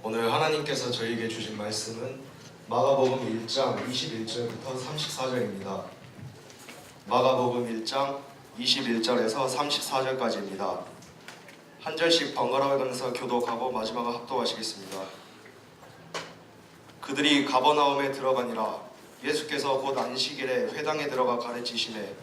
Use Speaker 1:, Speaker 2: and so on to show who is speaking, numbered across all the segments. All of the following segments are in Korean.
Speaker 1: 오늘 하나님께서 저희에게 주신 말씀은 마가복음 1장 21절부터 34절입니다. 마가복음 1장 21절에서 34절까지입니다. 한 절씩 번갈아 가면서 교독하고 마지막은 합독하시겠습니다. 그들이 가버나움에 들어가니라. 예수께서 곧 안식일에 회당에 들어가 가르치시매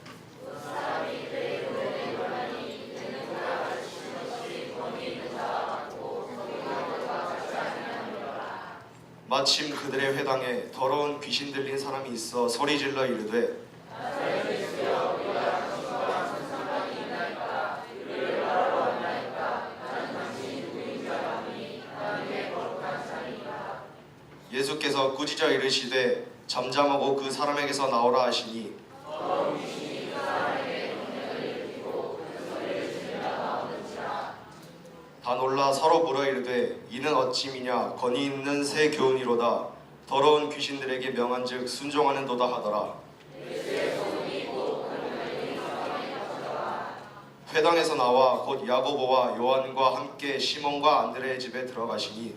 Speaker 1: 마침 그들의 회당에 더러운 귀신 들린 사람이 있어 소리질러 이르되 예수께서 꾸짖어 이르시되 잠잠하고 그 사람에게서 나오라 하시니 다 놀라 서로 물어 이르되 이는 어찌미냐 권위 있는 새 교훈이로다. 더러운 귀신들에게 명한즉 순종하는도다 하더라. 회당에서 나와 곧 야고보와 요한과 함께 시몬과 안드레의 집에 들어가시니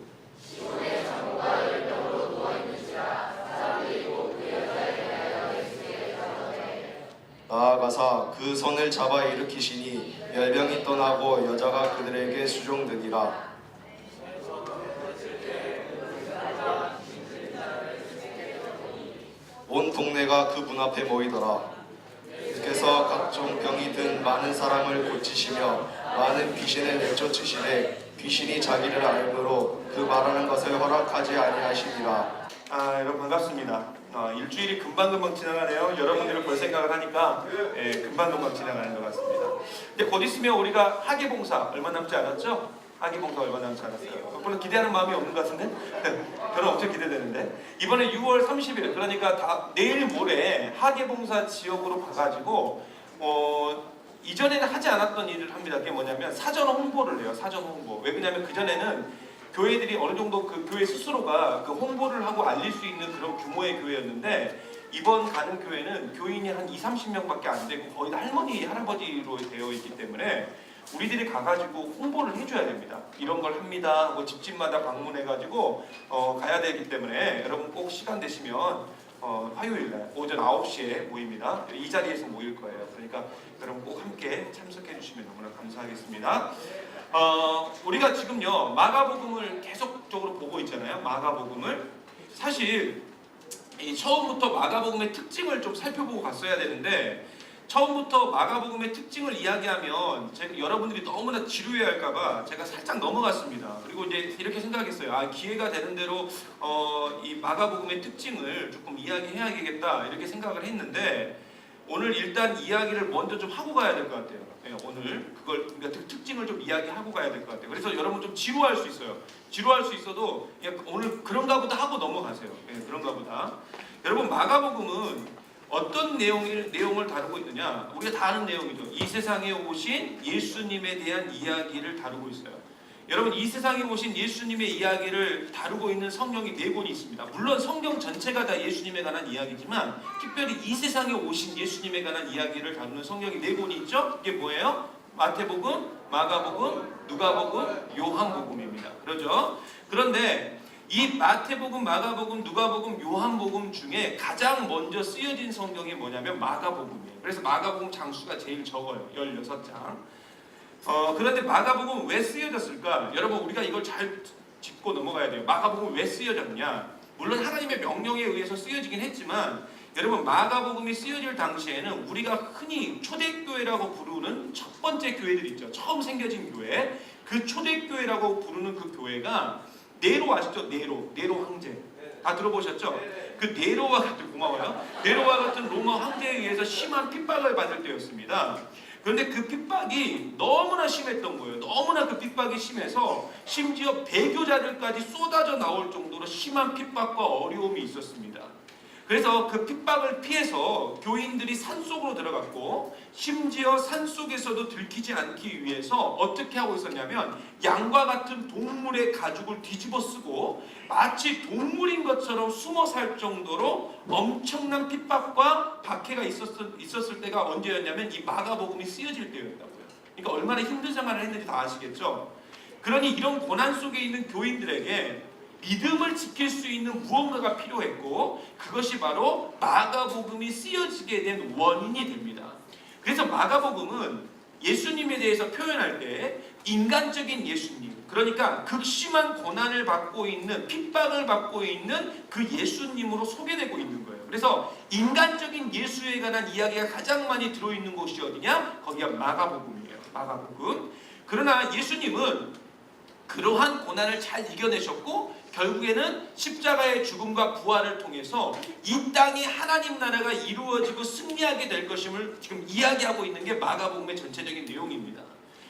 Speaker 1: 나아가사 그 손을 잡아 일으키시니 열병이 떠나고 여자가 그들에게 수종되니라. 온 동네가 그 문 앞에 모이더라. 그래서 각종 병이 든 많은 사람을 고치시며 많은 귀신을 내쫓으시되 귀신이 자기를 알므로 그 말하는 것을 허락하지 아니하시니라.
Speaker 2: 여러분 반갑습니다. 일주일이 금방금방 지나가네요. 여러분들을 볼 생각을 하니까 금방금방 지나가는 것 같습니다. 근데 곧 있으면 우리가 학예봉사 얼마 남지 않았죠? 학예봉사 얼마 남지 않았어요. 물론 기대하는 마음이 없는 것 같은데 저는 엄청 기대되는데 이번에 6월 30일 그러니까 내일 모레 학예봉사 지역으로 가가지고 이전에는 하지 않았던 일을 합니다. 그게 뭐냐면 사전 홍보를 해요. 사전 홍보. 왜 그러냐면 그전에는 교회들이 어느 정도 그 교회 스스로가 그 홍보를 하고 알릴 수 있는 그런 규모의 교회였는데 이번 가는 교회는 교인이 한 20-30명밖에 안 되고 거의 다 할머니, 할아버지로 되어 있기 때문에 우리들이 가가지고 홍보를 해줘야 됩니다. 이런 걸 합니다. 집집마다 방문해가지고 가야 되기 때문에 여러분 꼭 시간 되시면 화요일날 오전 9시에 모입니다. 이 자리에서 모일 거예요. 그러니까 여러분 꼭 함께 참석해 주시면 너무나 감사하겠습니다. 우리가 지금요 마가복음을 계속적으로 보고 있잖아요. 마가복음을 사실 처음부터 마가복음의 특징을 좀 살펴보고 갔어야 되는데 처음부터 마가복음의 특징을 이야기하면 여러분들이 너무나 지루해할까봐 제가 살짝 넘어갔습니다. 그리고 이제 이렇게 생각했어요. 기회가 되는 대로 이 마가복음의 특징을 조금 이야기해야겠다 이렇게 생각을 했는데 오늘 일단 이야기를 먼저 좀 하고 가야 될 것 같아요. 오늘 그러니까 특징을 좀 이야기하고 가야 될 것 같아요. 그래서 여러분 좀 지루할 수 있어요. 지루할 수 있어도 오늘 그런가 보다 하고 넘어가세요. 그런가 보다. 여러분 마가복음은 어떤 내용을 다루고 있느냐? 우리가 다 아는 내용이죠. 이 세상에 오신 예수님에 대한 이야기를 다루고 있어요. 여러분 이 세상에 오신 예수님의 이야기를 다루고 있는 성경이 4권이 있습니다. 물론 성경 전체가 다 예수님에 관한 이야기지만 특별히 이 세상에 오신 예수님에 관한 이야기를 다루는 성경이 4권이 있죠. 이게 뭐예요? 마태복음, 마가복음, 누가복음, 요한복음입니다. 그러죠? 그런데 이 마태복음, 마가복음, 누가복음, 요한복음 중에 가장 먼저 쓰여진 성경이 뭐냐면 마가복음이에요. 그래서 마가복음 장수가 제일 적어요. 16장. 그런데 마가복음은 왜 쓰여졌을까? 여러분 우리가 이걸 잘 짚고 넘어가야 돼요. 마가복음은 왜 쓰여졌냐? 물론 하나님의 명령에 의해서 쓰여지긴 했지만 여러분 마가복음이 쓰여질 당시에는 우리가 흔히 초대교회라고 부르는 첫 번째 교회들 있죠. 처음 생겨진 교회. 그 초대교회라고 부르는 그 교회가 네로 아시죠? 네로 황제. 다 들어보셨죠? 그 네로와 같은 고마워요. 네로와 같은 로마 황제에 의해서 심한 핍박을 받을 때였습니다. 그런데 그 핍박이 너무나 심했던 거예요. 너무나 그 핍박이 심해서 심지어 배교자들까지 쏟아져 나올 정도로 심한 핍박과 어려움이 있었습니다. 그래서 그 핍박을 피해서 교인들이 산속으로 들어갔고 심지어 산속에서도 들키지 않기 위해서 어떻게 하고 있었냐면 양과 같은 동물의 가죽을 뒤집어 쓰고 마치 동물인 것처럼 숨어 살 정도로 엄청난 핍박과 박해가 있었을 때가 언제였냐면 이 마가복음이 쓰여질 때였다고요. 그러니까 얼마나 힘든 생활을 했는지 다 아시겠죠? 그러니 이런 고난 속에 있는 교인들에게 믿음을 지킬 수 있는 무언가가 필요했고 그것이 바로 마가복음이 쓰여지게 된 원인이 됩니다. 그래서 마가복음은 예수님에 대해서 표현할 때 인간적인 예수님, 그러니까 극심한 고난을 받고 있는, 핍박을 받고 있는 그 예수님으로 소개되고 있는 거예요. 그래서 인간적인 예수에 관한 이야기가 가장 많이 들어있는 곳이 어디냐? 거기가 마가복음이에요. 마가복음. 그러나 예수님은 그러한 고난을 잘 이겨내셨고 결국에는 십자가의 죽음과 부활을 통해서 이 땅에 하나님 나라가 이루어지고 승리하게 될 것임을 지금 이야기하고 있는 게 마가복음의 전체적인 내용입니다.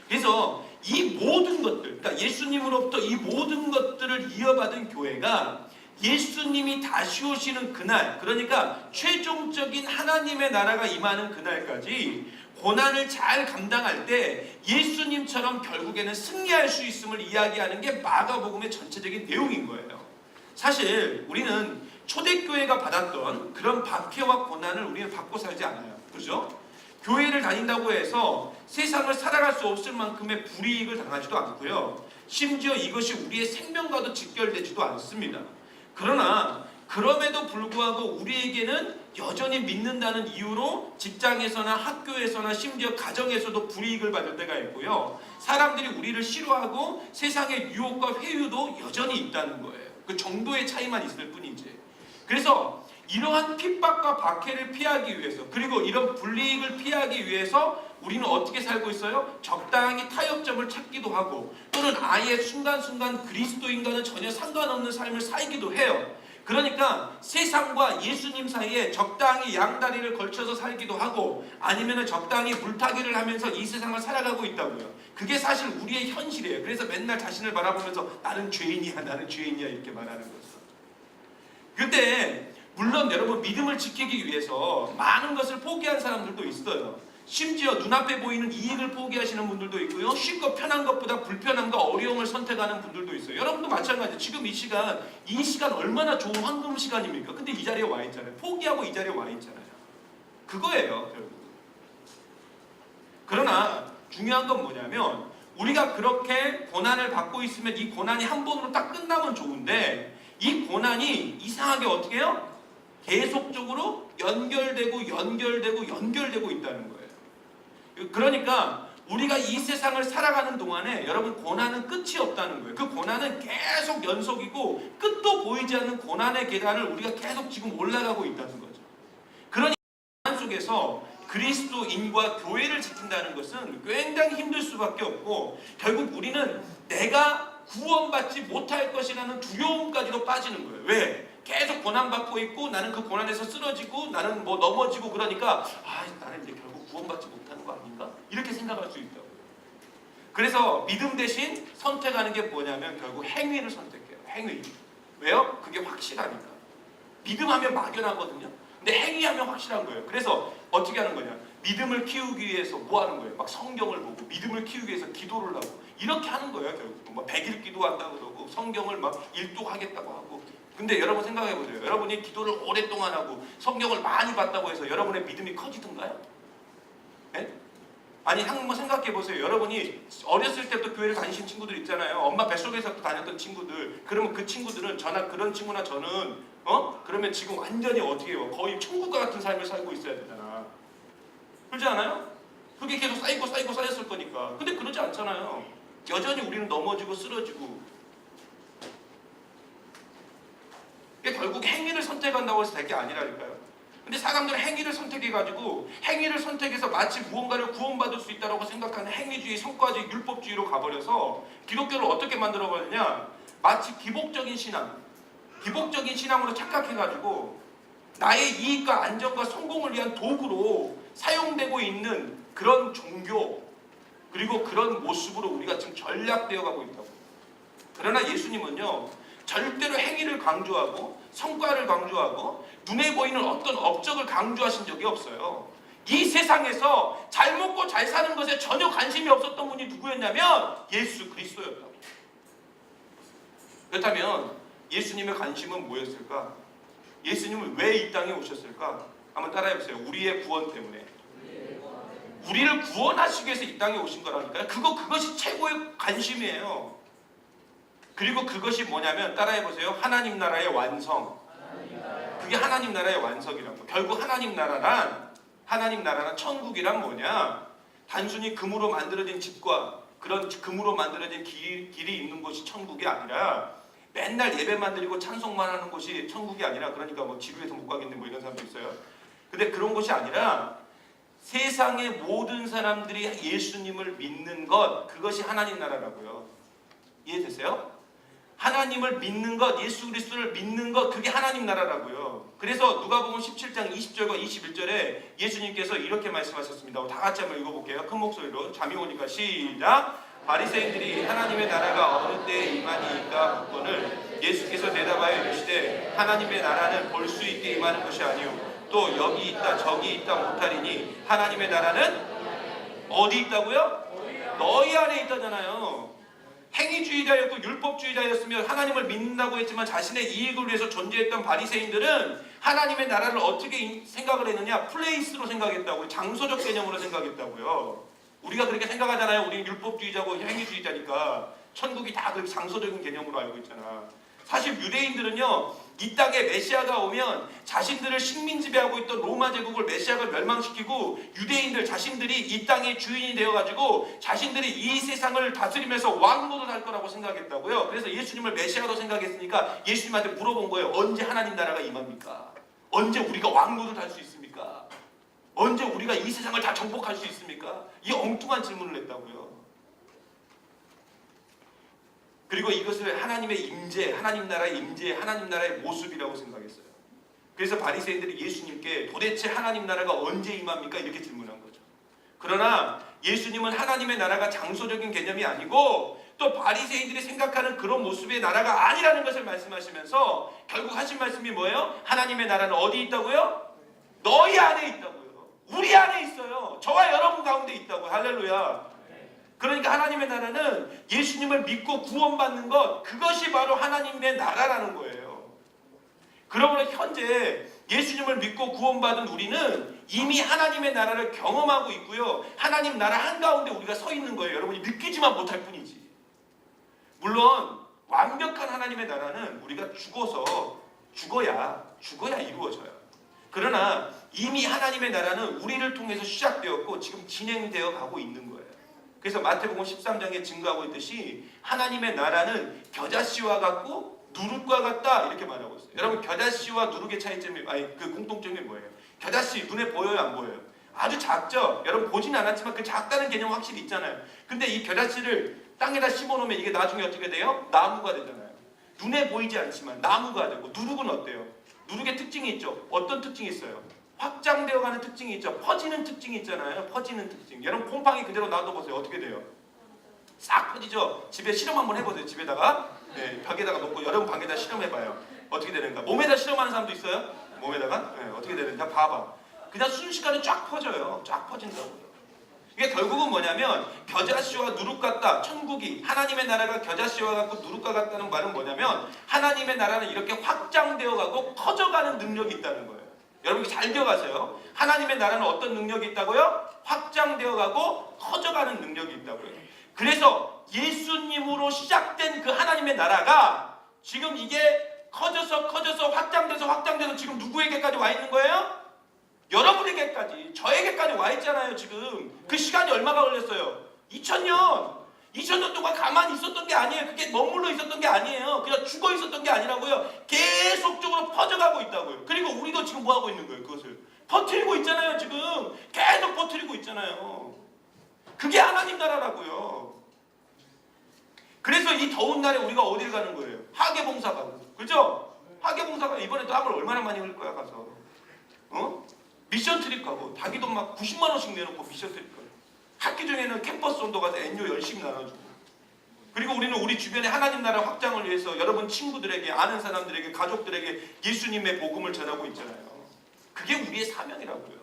Speaker 2: 그래서 이 모든 것들, 그러니까 예수님으로부터 이 모든 것들을 이어받은 교회가 예수님이 다시 오시는 그날, 그러니까 최종적인 하나님의 나라가 임하는 그날까지 고난을 잘 감당할 때 예수님처럼 결국에는 승리할 수 있음을 이야기하는 게 마가복음의 전체적인 내용인 거예요. 사실 우리는 초대교회가 받았던 그런 박해와 고난을 우리는 받고 살지 않아요. 그렇죠? 교회를 다닌다고 해서 세상을 살아갈 수 없을 만큼의 불이익을 당하지도 않고요. 심지어 이것이 우리의 생명과도 직결되지도 않습니다. 그러나 그럼에도 불구하고 우리에게는 여전히 믿는다는 이유로 직장에서나 학교에서나 심지어 가정에서도 불이익을 받을 때가 있고요. 사람들이 우리를 싫어하고 세상의 유혹과 회유도 여전히 있다는 거예요. 그 정도의 차이만 있을 뿐이지. 그래서 이러한 핍박과 박해를 피하기 위해서, 그리고 이런 불이익을 피하기 위해서 우리는 어떻게 살고 있어요? 적당히 타협점을 찾기도 하고 또는 아예 순간순간 그리스도인과는 전혀 상관없는 삶을 살기도 해요. 그러니까 세상과 예수님 사이에 적당히 양다리를 걸쳐서 살기도 하고 아니면 적당히 물타기를 하면서 이 세상을 살아가고 있다고요. 그게 사실 우리의 현실이에요. 그래서 맨날 자신을 바라보면서 나는 죄인이야, 나는 죄인이야 이렇게 말하는 거죠. 그때 물론 여러분 믿음을 지키기 위해서 많은 것을 포기한 사람들도 있어요. 심지어 눈앞에 보이는 이익을 포기하시는 분들도 있고요. 쉽고 편한 것보다 불편함과 어려움을 선택하는 분들도 있어요. 여러분도 마찬가지예요. 지금 이 시간 얼마나 좋은 황금 시간입니까? 근데 이 자리에 와 있잖아요. 포기하고 이 자리에 와 있잖아요. 그거예요, 결국. 그러나 중요한 건 뭐냐면 우리가 그렇게 고난을 받고 있으면 이 고난이 한 번으로 딱 끝나면 좋은데 이 고난이 이상하게 어떻게 해요? 계속적으로 연결되고 있다는 거예요. 그러니까 우리가 이 세상을 살아가는 동안에 여러분 고난은 끝이 없다는 거예요. 그 고난은 계속 연속이고 끝도 보이지 않는 고난의 계단을 우리가 계속 지금 올라가고 있다는 거죠. 그러니 고난 속에서 그리스도인과 교회를 지킨다는 것은 굉장히 힘들 수밖에 없고 결국 우리는 내가 구원받지 못할 것이라는 두려움까지도 빠지는 거예요. 왜? 계속 고난받고 있고 나는 그 고난에서 쓰러지고 나는 뭐 넘어지고 그러니까 나는 이제 결국 구원받지 못하는 거 아닌가? 이렇게 생각할 수 있다고요. 그래서 믿음 대신 선택하는 게 뭐냐면 결국 행위를 선택해요. 행위. 왜요? 그게 확실하니까. 믿음하면 막연하거든요. 근데 행위하면 확실한 거예요. 그래서 어떻게 하는 거냐? 믿음을 키우기 위해서 뭐 하는 거예요? 막 성경을 보고 믿음을 키우기 위해서 기도를 하고 이렇게 하는 거예요. 결국 뭐 100일 기도한다고 그러고 성경을 막 일독하겠다고 하고. 근데 여러분 생각해 보세요. 여러분이 기도를 오랫동안 하고 성경을 많이 봤다고 해서 여러분의 믿음이 커지던가요? 네? 아니 한번 생각해 보세요. 여러분이 어렸을 때부터 교회를 다니신 친구들 있잖아요. 엄마 뱃속에서 다녔던 친구들. 그러면 그 친구들은 그런 친구나 저는 그러면 지금 완전히 어떻게 해요? 거의 천국과 같은 삶을 살고 있어야 되잖아. 그렇지 않아요? 그게 계속 쌓였을 거니까. 근데 그러지 않잖아요. 여전히 우리는 넘어지고 쓰러지고. 결국 행위를 선택한다고 해서 될 게 아니라니까요. 근데 사람들은 행위를 선택해가지고 행위를 선택해서 마치 무언가를 구원받을 수 있다고 생각하는 행위주의, 성과주의, 율법주의로 가버려서 기독교를 어떻게 만들어버리냐? 마치 기복적인 신앙으로 착각해가지고 나의 이익과 안정과 성공을 위한 도구로 사용되고 있는 그런 종교 그리고 그런 모습으로 우리가 지금 전락되어 가고 있다고. 그러나 예수님은요 절대로 행위를 강조하고 성과를 강조하고 눈에 보이는 어떤 업적을 강조하신 적이 없어요. 이 세상에서 잘 먹고 잘 사는 것에 전혀 관심이 없었던 분이 누구였냐면 예수 그리스도였다고. 그렇다면 예수님의 관심은 뭐였을까? 예수님은 왜 이 땅에 오셨을까? 한번 따라해보세요. 우리의 구원 때문에. 우리를 구원하시기 위해서 이 땅에 오신 거라니까요. 그것이 최고의 관심이에요. 그리고 그것이 뭐냐면 따라해 보세요. 하나님 나라의 완성. 그게 하나님 나라의 완성이라고. 결국 하나님 나라란 천국이란 뭐냐? 단순히 금으로 만들어진 집과 그런 금으로 만들어진 길이 있는 곳이 천국이 아니라 맨날 예배만 드리고 찬송만 하는 곳이 천국이 아니라, 그러니까 뭐 지루해서 못 가겠네 뭐 이런 사람도 있어요. 근데 그런 것이 아니라 세상의 모든 사람들이 예수님을 믿는 것, 그것이 하나님 나라라고요. 이해되세요? 하나님을 믿는 것, 예수 그리스도를 믿는 것, 그게 하나님 나라라고요. 그래서 누가복음 17장 20절과 21절에 예수님께서 이렇게 말씀하셨습니다. 다 같이 한번 읽어볼게요. 큰 목소리로. 잠이 오니까 시작. 바리새인들이 하나님의 나라가 어느 때에 임하니까 묻거늘 예수께서 대답하여 이르시되 하나님의 나라는 볼 수 있게 임하는 것이 아니요 또 여기 있다 저기 있다 못하리니 하나님의 나라는 어디 있다고요? 너희 안에 있다잖아요. 행위주의자였고 율법주의자였으며 하나님을 믿는다고 했지만 자신의 이익을 위해서 존재했던 바리새인들은 하나님의 나라를 어떻게 생각을 했느냐? 플레이스로 생각했다고요. 장소적 개념으로 생각했다고요. 우리가 그렇게 생각하잖아요. 우리는 율법주의자고 행위주의자니까 천국이 다 그렇게 장소적인 개념으로 알고 있잖아. 사실 유대인들은요, 이 땅에 메시아가 오면 자신들을 식민 지배하고 있던 로마 제국을 메시아가 멸망시키고 유대인들 자신들이 이 땅의 주인이 되어가지고 자신들이 이 세상을 다스리면서 왕노릇 할 거라고 생각했다고요. 그래서 예수님을 메시아로 생각했으니까 예수님한테 물어본 거예요. 언제 하나님 나라가 임합니까? 언제 우리가 왕노릇 할 수 있습니까? 언제 우리가 이 세상을 다 정복할 수 있습니까? 이 엉뚱한 질문을 했다고요. 그리고 이것을 하나님의 임재, 하나님 나라의 임재, 하나님 나라의 모습이라고 생각했어요. 그래서 바리새인들이 예수님께 도대체 하나님 나라가 언제 임합니까? 이렇게 질문한 거죠. 그러나 예수님은 하나님의 나라가 장소적인 개념이 아니고 또 바리새인들이 생각하는 그런 모습의 나라가 아니라는 것을 말씀하시면서 결국 하신 말씀이 뭐예요? 하나님의 나라는 어디 있다고요? 너희 안에 있다고요. 우리 안에 있어요. 저와 여러분 가운데 있다고요. 할렐루야. 그러니까 하나님의 나라는 예수님을 믿고 구원받는 것, 그것이 바로 하나님의 나라라는 거예요. 그러므로 현재 예수님을 믿고 구원받은 우리는 이미 하나님의 나라를 경험하고 있고요. 하나님 나라 한가운데 우리가 서 있는 거예요. 여러분이 느끼지만 못할 뿐이지. 물론 완벽한 하나님의 나라는 우리가 죽어야 이루어져요. 그러나 이미 하나님의 나라는 우리를 통해서 시작되었고 지금 진행되어 가고 있는 거예요. 그래서 마태복음 13장에 증거하고 있듯이 하나님의 나라는 겨자씨와 같고 누룩과 같다 이렇게 말하고 있어요. 여러분 겨자씨와 누룩의 차이점이 그 공통점이 뭐예요? 겨자씨 눈에 보여요 안 보여요? 아주 작죠? 여러분 보진 않았지만 그 작다는 개념 확실히 있잖아요. 근데 이 겨자씨를 땅에다 심어놓으면 이게 나중에 어떻게 돼요? 나무가 되잖아요. 눈에 보이지 않지만 나무가 되고 누룩은 어때요? 누룩의 특징이 있죠. 어떤 특징이 있어요? 확장되어가는 특징이 있죠. 퍼지는 특징이 있잖아요. 퍼지는 특징. 여러분 곰팡이 그대로 놔둬보세요. 어떻게 돼요? 싹 퍼지죠. 집에 실험 한번 해보세요. 집에다가 벽에다가 놓고 여러분 방에다 실험해봐요. 어떻게 되는가? 몸에다 실험하는 사람도 있어요? 몸에다가? 어떻게 되는지 봐봐. 그냥 순식간에 쫙 퍼져요. 쫙 퍼진다고요. 이게 결국은 뭐냐면 겨자씨와 누룩 같다. 천국이 하나님의 나라가 겨자씨와 같고 누룩과 같다는 말은 뭐냐면 하나님의 나라는 이렇게 확장되어 가고 커져가는 능력이 있다는 거예요. 여러분 잘 기억하세요. 하나님의 나라는 어떤 능력이 있다고요? 확장되어 가고 커져가는 능력이 있다고요. 그래서 예수님으로 시작된 그 하나님의 나라가 지금 이게 커져서 확장돼서 지금 누구에게까지 와 있는 거예요? 여러분에게까지, 저에게까지 와 있잖아요. 지금 그 시간이 얼마가 걸렸어요? 2000년 동안 가만히 있었던 게 아니에요. 그게 머물러 있었던 게 아니에요. 그냥 죽어 있었던 게 아니라고요. 계속적으로 퍼져가고 있다고요. 그리고 우리도 지금 뭐 하고 있는 거예요? 그것을 퍼뜨리고 있잖아요. 지금 계속 퍼뜨리고 있잖아요. 그게 하나님 나라라고요. 그래서 이 더운 날에 우리가 어디를 가는 거예요? 하계봉사 가고, 그죠? 하계봉사가 이번에 땀을 얼마나 많이 흘릴 거야 가서, 미션 트립 가고 자기 돈 막 90만 원씩 내놓고 미션 트립 가고, 학기 중에는 캠퍼스 온도 가서 엔료 열심히 나눠주고, 그리고 우리는 우리 주변에 하나님 나라 확장을 위해서 여러분 친구들에게, 아는 사람들에게, 가족들에게 예수님의 복음을 전하고 있잖아요. 그게 우리의 사명이라고요.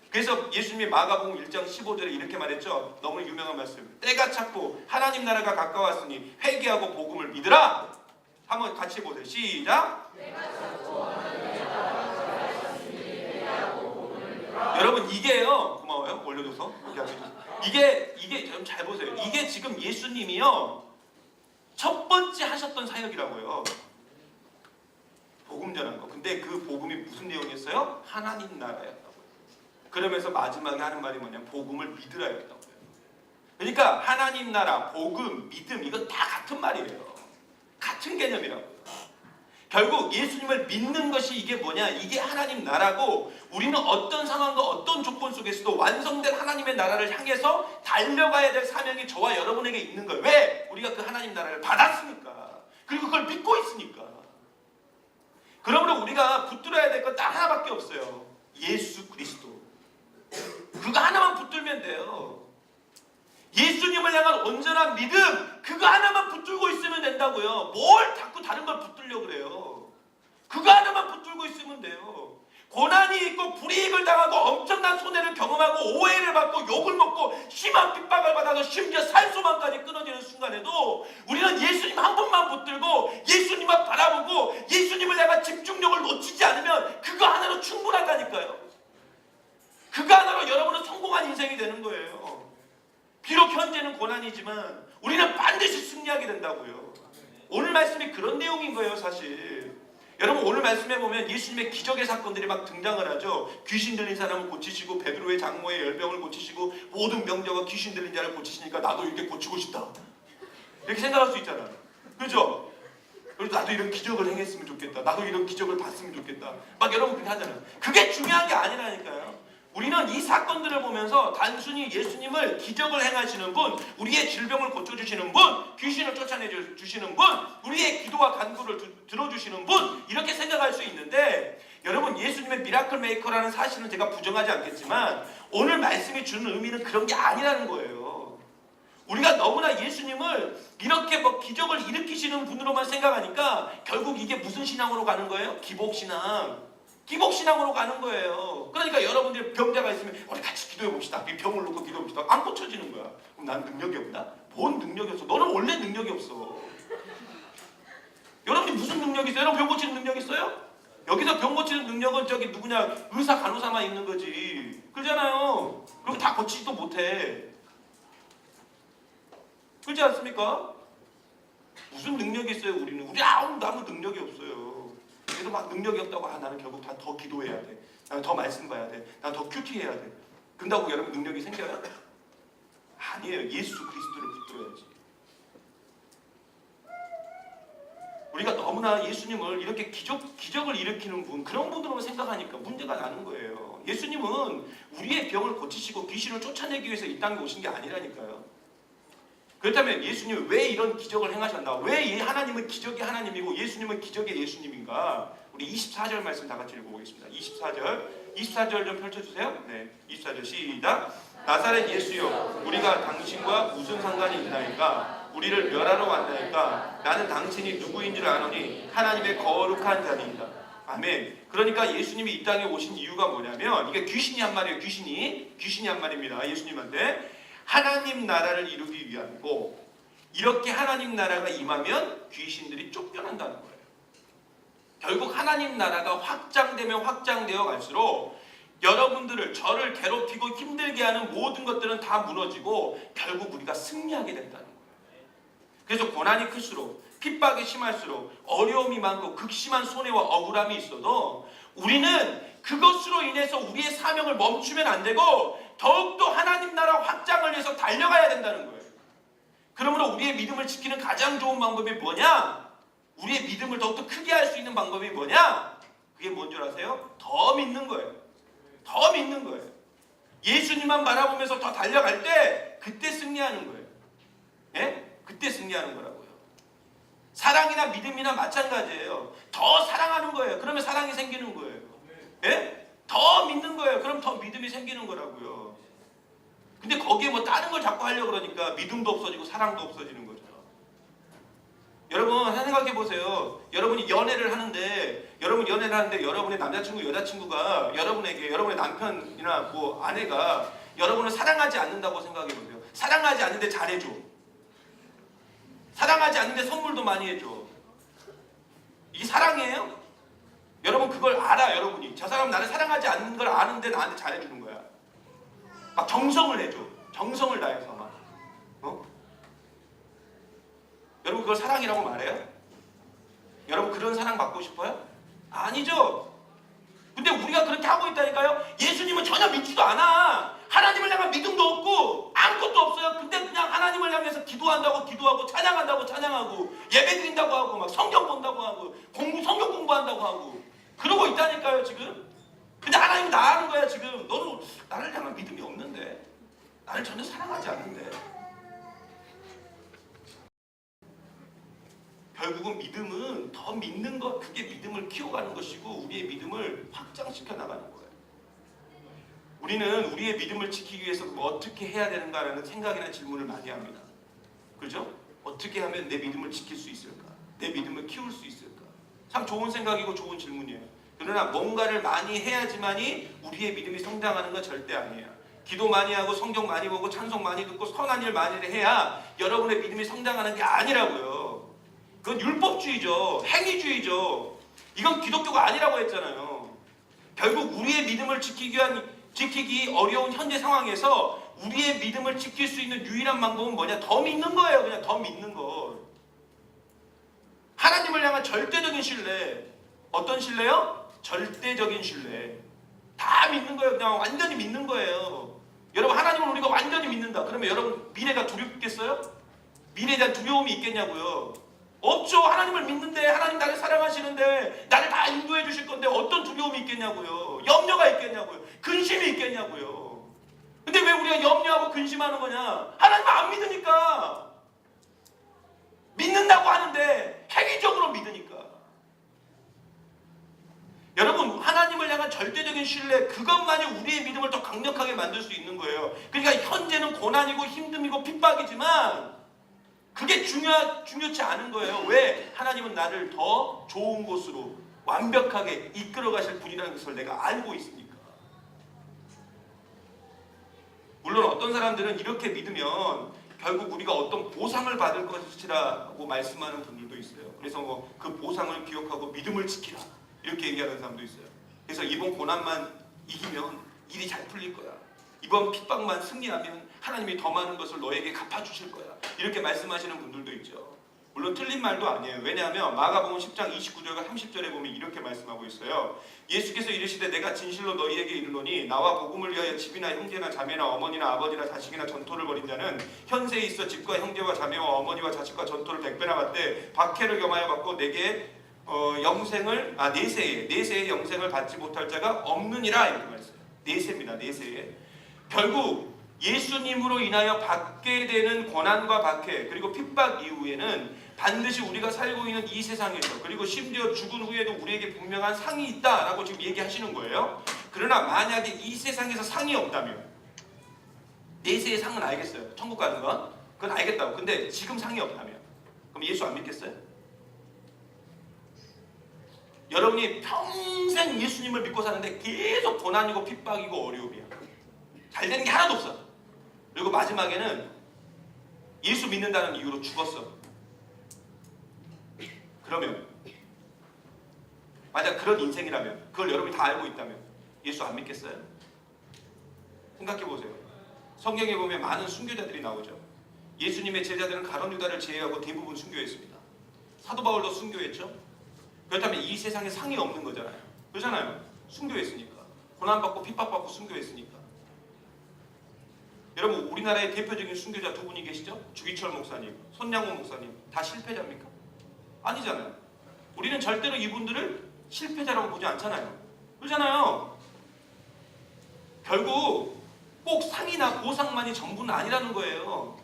Speaker 2: 그래서 예수님이 마가복음 1장 15절에 이렇게 말했죠. 너무 유명한 말씀. 때가 찼고 하나님 나라가 가까웠으니 회개하고 복음을 믿으라. 한번 같이 보세요. 시작. 여러분 이게요. 고마워요. 올려줘서. 이게 여러분 잘 보세요. 이게 지금 예수님이요. 첫 번째 하셨던 사역이라고요. 복음 전한 거. 근데 그 복음이 무슨 내용이었어요? 하나님 나라였다고요. 그러면서 마지막에 하는 말이 뭐냐면 복음을 믿으라였다고요. 그러니까 하나님 나라, 복음, 믿음 이건 다 같은 말이에요. 같은 개념이라고요. 결국 예수님을 믿는 것이 이게 뭐냐? 이게 하나님 나라고 우리는 어떤 상황과 어떤 조건 속에서도 완성된 하나님의 나라를 향해서 달려가야 될 사명이 저와 여러분에게 있는 거예요. 왜? 우리가 그 하나님 나라를 받았으니까. 그리고 그걸 믿고 있으니까. 그러므로 우리가 붙들어야 될 건 딱 하나밖에 없어요. 예수 그리스도. 그거 하나만 붙들면 돼요. 예수님을 향한 온전한 믿음, 그거 하나만 붙들고 있으면 된다고요. 뭘 자꾸 다른 걸 붙들려고 그래요. 그거 하나만 붙들고 있으면 돼요. 고난이 있고 불이익을 당하고 엄청난 손해를 경험하고 오해를 받고 욕을 먹고 심한 핍박을 받아서 심지어 살소망까지 끊어지는 순간에도 우리는 예수님 한 분만 붙들고 예수님만 바라보고 예수님을 향한 집중력을 놓치지 않으면 그거 하나로 충분하다니까요. 그거 하나로 여러분은 성공한 인생이 되는 거예요. 비록 현재는 고난이지만 우리는 반드시 승리하게 된다고요. 오늘 말씀이 그런 내용인 거예요, 사실. 여러분 오늘 말씀에 보면 예수님의 기적의 사건들이 막 등장을 하죠. 귀신 들린 사람을 고치시고 베드로의 장모의 열병을 고치시고 모든 병자가 귀신 들린 자를 고치시니까 나도 이렇게 고치고 싶다. 이렇게 생각할 수 있잖아요. 그렇죠? 그래서 나도 이런 기적을 행했으면 좋겠다. 나도 이런 기적을 봤으면 좋겠다. 막 여러분 그렇게 하잖아요. 그게 중요한 게 아니라니까요. 우리는 이 사건들을 보면서 단순히 예수님을 기적을 행하시는 분, 우리의 질병을 고쳐주시는 분, 귀신을 쫓아내 주시는 분, 우리의 기도와 간구를 들어주시는 분 이렇게 생각할 수 있는데 여러분 예수님의 미라클 메이커라는 사실은 제가 부정하지 않겠지만 오늘 말씀이 주는 의미는 그런 게 아니라는 거예요. 우리가 너무나 예수님을 이렇게 뭐 기적을 일으키시는 분으로만 생각하니까 결국 이게 무슨 신앙으로 가는 거예요? 기복신앙. 기복신앙으로 가는 거예요. 그러니까 여러분들 병자가 있으면 우리 같이 기도해 봅시다. 이 병을 놓고 기도해 봅시다. 안 고쳐지는 거야. 그럼 난 능력이 없나? 뭔 능력이 없어? 너는 원래 능력이 없어. 여러분이 무슨 능력이 있어요? 여러분 병 고치는 능력 있어요? 여기서 병 고치는 능력은 저기 누구냐? 의사 간호사만 있는 거지. 그러잖아요. 그럼 다 고치지도 못해. 그렇지 않습니까? 무슨 능력이 있어요 우리는? 우리 아무 능력이 없어요. 그래서 막 능력이 없다고 나는 결국 더 기도해야 돼. 나는 더 말씀 봐야 돼. 나는 더 큐티해야 돼. 그런다고 여러분 능력이 생겨요? 아니에요. 예수 그리스도를 붙들어야지. 우리가 너무나 예수님을 이렇게 기적을 일으키는 분 그런 분으로 생각하니까 문제가 나는 거예요. 예수님은 우리의 병을 고치시고 귀신을 쫓아내기 위해서 이 땅에 오신 게 아니라니까요. 그렇다면 예수님은 왜 이런 기적을 행하셨나? 왜 이 하나님은 기적의 하나님이고 예수님은 기적의 예수님인가? 우리 24절 말씀 다 같이 읽어보겠습니다. 24절 좀 펼쳐주세요. 네, 24절 시작. 나사렛 예수여, 우리가 당신과 무슨 상관이 있나이까? 우리를 멸하러 왔나이까? 나는 당신이 누구인 줄 아노니 하나님의 거룩한 자니이다. 아멘. 그러니까 예수님이 이 땅에 오신 이유가 뭐냐면 이게 귀신이 한 말이에요. 귀신이 한 말입니다. 예수님한테. 하나님 나라를 이루기 위함이고 이렇게 하나님 나라가 임하면 귀신들이 쫓겨난다는 거예요. 결국 하나님 나라가 확장되면 확장되어 갈수록 여러분들을 저를 괴롭히고 힘들게 하는 모든 것들은 다 무너지고 결국 우리가 승리하게 된다는 거예요. 그래서 고난이 클수록 핍박이 심할수록 어려움이 많고 극심한 손해와 억울함이 있어도 우리는 그것으로 인해서 우리의 사명을 멈추면 안 되고 더욱더 하나님 나라 확장을 위해서 달려가야 된다는 거예요. 그러므로 우리의 믿음을 지키는 가장 좋은 방법이 뭐냐? 우리의 믿음을 더욱더 크게 할 수 있는 방법이 뭐냐? 그게 뭔 줄 아세요? 더 믿는 거예요. 더 믿는 거예요. 예수님만 바라보면서 더 달려갈 때 그때 승리하는 거예요. 예? 그때 승리하는 거라고요. 사랑이나 믿음이나 마찬가지예요. 더 사랑하는 거예요. 그러면 사랑이 생기는 거예요. 예? 더 믿는 거예요. 그럼 더 믿음이 생기는 거라고요. 근데 거기에 뭐 다른 걸 자꾸 하려고 그러니까 믿음도 없어지고 사랑도 없어지는 거죠. 여러분 생각해 보세요. 여러분이 연애를 하는데 여러분의 남자친구 여자친구가 여러분의 남편이나 뭐 아내가 여러분을 사랑하지 않는다고 생각해 보세요. 사랑하지 않는데 잘해줘. 사랑하지 않는데 선물도 많이 해줘. 이게 사랑이에요? 여러분 그걸 알아. 여러분이 저 사람 나를 사랑하지 않는 걸 아는데 나한테 잘해주는 거야. 막 정성을 내줘. 정성을 다해서 막 여러분 그걸 사랑이라고 말해요? 여러분 그런 사랑 받고 싶어요? 아니죠. 근데 우리가 그렇게 하고 있다니까요. 예수님은 전혀 믿지도 않아. 하나님을 향한 믿음도 없고 아무것도 없어요. 근데 그냥 하나님을 향해서 기도한다고 기도하고 찬양한다고 찬양하고 예배드린다고 하고 막 성경 본다고 하고 성경 공부한다고 하고 그러고 있다니까요 지금. 근데 하나님 다 아는 거야 지금. 너는 나를 향한 믿음이 없는데, 나를 전혀 사랑하지 않는데. 결국은 믿음은 더 믿는 것, 그게 믿음을 키워가는 것이고 우리의 믿음을 확장시켜 나가는 거예요. 우리는 우리의 믿음을 지키기 위해서 뭐 어떻게 해야 되는가라는 생각이나 질문을 많이 합니다. 그죠? 어떻게 하면 내 믿음을 지킬 수 있을까? 내 믿음을 키울 수 있을까? 참 좋은 생각이고 좋은 질문이에요. 그러나 뭔가를 많이 해야지만이 우리의 믿음이 성장하는 건 절대 아니에요. 기도 많이 하고 성경 많이 보고 찬송 많이 듣고 선한 일 많이 해야 여러분의 믿음이 성장하는 게 아니라고요. 그건 율법주의죠. 행위주의죠. 이건 기독교가 아니라고 했잖아요. 결국 우리의 믿음을 지키기 어려운 현재 상황에서 우리의 믿음을 지킬 수 있는 유일한 방법은 뭐냐? 더 믿는 거예요. 그냥 더 믿는 거. 하나님을 향한 절대적인 신뢰. 어떤 신뢰요? 절대적인 신뢰. 다 믿는 거예요. 그냥 완전히 믿는 거예요. 여러분 하나님을 우리가 완전히 믿는다. 그러면 여러분 미래가 두렵겠어요? 미래에 대한 두려움이 있겠냐고요. 없죠. 하나님을 믿는데 하나님 나를 사랑하시는데 나를 다 인도해 주실 건데 어떤 두려움이 있겠냐고요. 염려가 있겠냐고요. 근심이 있겠냐고요. 근데 왜 우리가 염려하고 근심하는 거냐? 하나님을 안 믿으니까. 믿는다고 하는데 행위적으로 믿으니까. 여러분 하나님을 향한 절대적인 신뢰, 그것만이 우리의 믿음을 더 강력하게 만들 수 있는 거예요. 그러니까 현재는 고난이고 힘듦이고 핍박이지만 그게 중요치 않은 거예요. 왜? 하나님은 나를 더 좋은 곳으로 완벽하게 이끌어 가실 분이라는 것을 내가 알고 있으니까. 물론 어떤 사람들은 이렇게 믿으면 결국 우리가 어떤 보상을 받을 것이라고 말씀하는 분들도 있어요. 그래서 뭐 그 보상을 기억하고 믿음을 지키라 이렇게 얘기하는 사람도 있어요. 그래서 이번 고난만 이기면 일이 잘 풀릴 거야. 이번 핍박만 승리하면 하나님이 더 많은 것을 너에게 갚아주실 거야. 이렇게 말씀하시는 분들도 있죠. 물론 틀린 말도 아니에요. 왜냐하면 마가복음 10장 29절과 30절에 보면 이렇게 말씀하고 있어요. 예수께서 이르시되 내가 진실로 너희에게 이르노니 나와 복음을 위하여 집이나 형제나 자매나 어머니나 아버지나 자식이나 전토를 벌인 자는 현세에 있어 집과 형제와 자매와 어머니와 자식과 전토를 100배나 받되 박해를 겸하여 받고 내게 내세에 영생을 받지 못할 자가 없느니라 이렇게 말했어요. 내세입니다. 내세에. 결국 예수님으로 인하여 받게 되는 고난과 박해 그리고 핍박 이후에는 반드시 우리가 살고 있는 이 세상에서 그리고 심지어 죽은 후에도 우리에게 분명한 상이 있다라고 지금 얘기하시는 거예요. 그러나 만약에 이 세상에서 상이 없다면, 내세의 상은 알겠어요. 천국 가는 건 그건 알겠다고. 근데 지금 상이 없다면 그럼 예수 안 믿겠어요? 여러분이 평생 예수님을 믿고 사는데 계속 고난이고 핍박이고 어려움이야. 잘 되는 게 하나도 없어. 그리고 마지막에는 예수 믿는다는 이유로 죽었어. 그러면 만약 그런 인생이라면, 그걸 여러분이 다 알고 있다면 예수 안 믿겠어요? 생각해 보세요. 성경에 보면 많은 순교자들이 나오죠. 예수님의 제자들은 가룟 유다를 제외하고 대부분 순교했습니다. 사도 바울도 순교했죠. 그렇다면 이 세상에 상이 없는 거잖아요. 그렇잖아요. 순교했으니까. 고난받고 핍박받고 순교했으니까. 여러분 우리나라의 대표적인 순교자 두 분이 계시죠? 주기철 목사님, 손양호 목사님. 다 실패자입니까? 아니잖아요. 우리는 절대로 이분들을 실패자라고 보지 않잖아요. 그렇잖아요. 결국 꼭 상이나 보상만이 전부는 아니라는 거예요.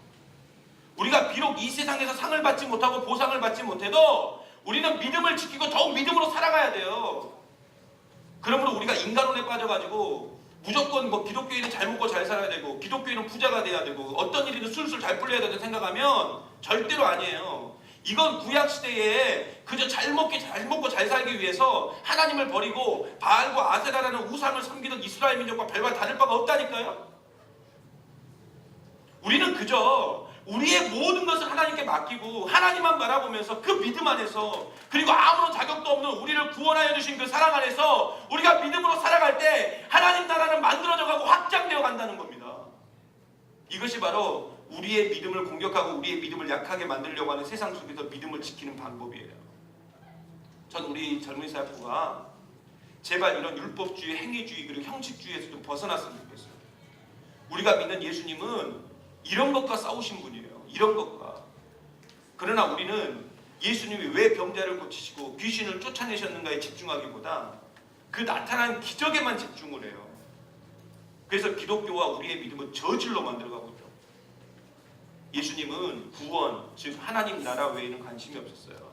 Speaker 2: 우리가 비록 이 세상에서 상을 받지 못하고 보상을 받지 못해도 우리는 믿음을 지키고 더욱 믿음으로 살아가야 돼요. 그러므로 우리가 인간론에 빠져가지고 무조건 뭐 기독교인은 잘 먹고 잘 살아야 되고 기독교인은 부자가 돼야 되고 어떤 일이든 술술 잘 풀려야 된다고 생각하면 절대로 아니에요. 이건 구약시대에 그저 잘 먹고 잘 살기 위해서 하나님을 버리고 바알과 아세라라는 우상을 섬기던 이스라엘 민족과 별반 다를 바가 없다니까요. 우리는 그저 우리의 모든 것을 하나님께 맡기고 하나님만 바라보면서 그 믿음 안에서 그리고 아무런 자격도 없는 우리를 구원하여 주신 그 사랑 안에서 우리가 믿음으로 살아갈 때 하나님 나라는 만들어져 가고 확장되어 간다는 겁니다. 이것이 바로 우리의 믿음을 공격하고 우리의 믿음을 약하게 만들려고 하는 세상 속에서 믿음을 지키는 방법이에요. 전 우리 젊은 사역부가 제발 이런 율법주의, 행위주의 그리고 형식주의에서 좀 벗어났으면 좋겠어요. 우리가 믿는 예수님은 이런 것과 싸우신 분이에요. 이런 것과. 그러나 우리는 예수님이 왜 병자를 고치시고 귀신을 쫓아내셨는가에 집중하기보다 그 나타난 기적에만 집중을 해요. 그래서 기독교와 우리의 믿음은 저질로 만들어가고 있죠. 예수님은 구원, 즉 하나님 나라 외에는 관심이 없었어요.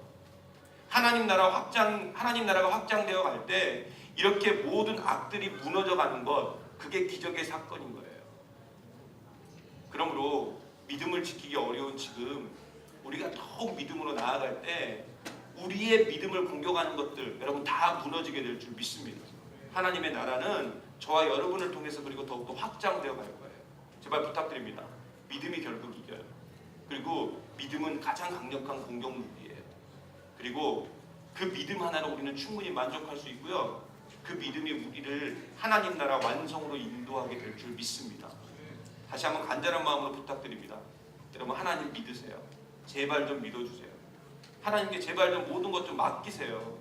Speaker 2: 하나님 나라가 확장되어 갈 때 이렇게 모든 악들이 무너져 가는 것, 그게 기적의 사건인 거예요. 그러므로 믿음을 지키기 어려운 지금 우리가 더욱 믿음으로 나아갈 때 우리의 믿음을 공격하는 것들 여러분 다 무너지게 될 줄 믿습니다. 하나님의 나라는 저와 여러분을 통해서 그리고 더욱더 확장되어 갈 거예요. 제발 부탁드립니다. 믿음이 결국 이겨요. 그리고 믿음은 가장 강력한 공격무기예요. 그리고 그 믿음 하나로 우리는 충분히 만족할 수 있고요. 그 믿음이 우리를 하나님 나라 완성으로 인도하게 될 줄 믿습니다. 다시 한번 간절한 마음으로 부탁드립니다. 여러분 하나님 믿으세요. 제발 좀 믿어주세요. 하나님께 제발 좀 모든 것 좀 맡기세요.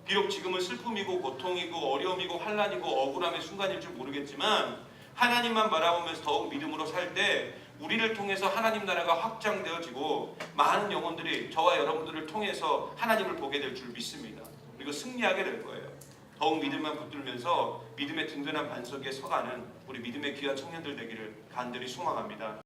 Speaker 2: 비록 지금은 슬픔이고 고통이고 어려움이고 환난이고 억울함의 순간일 줄 모르겠지만 하나님만 바라보면서 더욱 믿음으로 살 때 우리를 통해서 하나님 나라가 확장되어지고 많은 영혼들이 저와 여러분들을 통해서 하나님을 보게 될 줄 믿습니다. 그리고 승리하게 될 거예요. 더욱 믿음만 붙들면서 믿음의 든든한 반석에 서가는 우리 믿음의 귀한 청년들 되기를 간절히 소망합니다.